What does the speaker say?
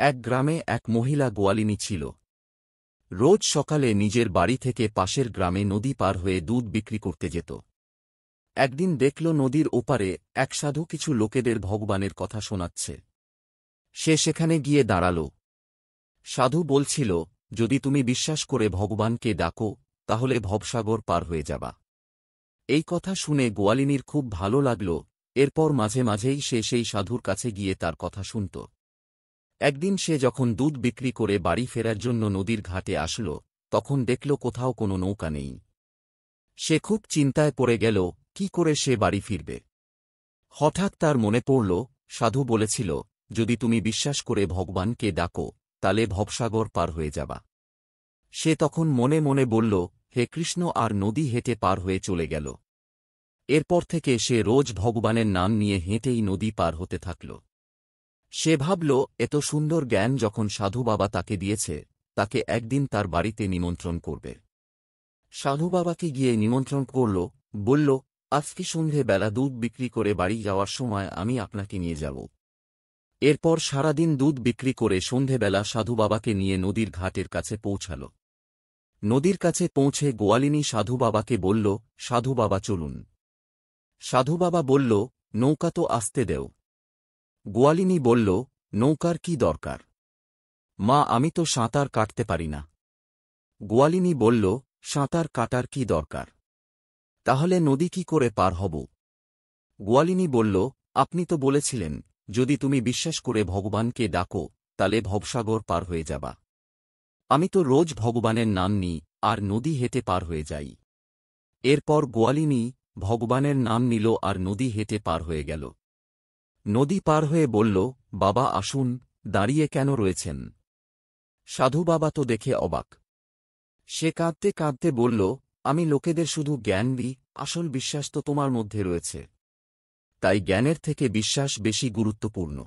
এক গ্রামে এক মহিলা গোয়ালিনী ছিল। রোজ সকালে নিজের বাড়ি থেকে পাশের গ্রামে নদী পার হয়ে দুধ বিক্রি করতে যেত। একদিন দেখল নদীর ওপারে এক সাধু কিছু লোকেদের ভগবানের কথা শোনাচ্ছে। সে সেখানে গিয়ে দাঁড়াল। সাধু বলছিল, যদি তুমি বিশ্বাস করে ভগবানকে ডাকো তাহলে ভবসাগর পার হয়ে যাবা। এই কথা শুনে গোয়ালিনীর খুব ভালো লাগল। এরপর মাঝে মাঝেই সে সেই সাধুর কাছে গিয়ে তার কথা শুনত। একদিন সে যখন দুধ বিক্রি করে বাড়ি ফেরার জন্য নদীর ঘাটে আসল, তখন দেখল কোথাও কোনো নৌকা নেই। সে খুব চিন্তায় পড়ে গেল, কি করে সে বাড়ি ফিরবে। হঠাৎ তার মনে পড়ল, সাধু বলেছিল, যদি তুমি বিশ্বাস করে ভগবানকে ডাকো তালে ভবসাগর পার হয়ে যাবা। সে তখন মনে মনে বলল, হে কৃষ্ণ, আর নদী হেঁটে পার হয়ে চলে গেল। এরপর থেকে সে রোজ ভগবানের নাম নিয়ে হেঁটেই নদী পার হতে থাকল। সে ভাবল, এত সুন্দর জ্ঞান যখন সাধু বাবা তাকে দিয়েছে, তাকে একদিন তার বাড়িতে নিমন্ত্রণ করবে। সাধু বাবাকে গিয়ে নিমন্ত্রণ করল, বলল, আজকে সন্ধে বেলা দুধ বিক্রি করে বাড়ি যাওয়ার সময় আমি আপনাকে নিয়ে যাব। এরপর সারাদিন দুধ বিক্রি করে সন্ধেবেলা সাধু বাবাকে নিয়ে নদীর ঘাটের কাছে পৌঁছাল। নদীর কাছে পৌঁছে গোয়ালিনী সাধু বাবাকে বলল, সাধু বাবা চলুন। সাধু বাবা বলল, নৌকা তো আসতে দেও। গোয়ালিনী বলল, নৌকার কি দরকার? মা, আমি তো সাঁতার কাটতে পারি না। গোয়ালিনী বলল, সাঁতার কাটার কি দরকার? তাহলে নদী কি করে পার হব? গোয়ালিনী বলল, আপনি তো বলেছিলেন, যদি তুমি বিশ্বাস করে ভগবানকে ডাকো তালে ভবসাগর পার হয়ে যাবা। আমি তো রোজ ভগবানের নাম নিই আর নদী হেঁটে পার হয়ে যাই। এরপর গোয়ালিনী ভগবানের নাম নিল আর নদী হেঁটে পার হয়ে গেল। নদী পার হয়ে বলল, বাবা আসুন, দাঁড়িয়ে কেন রয়েছেন? সাধু বাবা তো দেখে অবাক। সে কাঁদতে কাঁদতে বলল, আমি লোকেদের শুধু জ্ঞান দিই, আসল বিশ্বাস তো তোমার মধ্যে রয়েছে। তাই জ্ঞানের থেকে বিশ্বাস বেশি গুরুত্বপূর্ণ।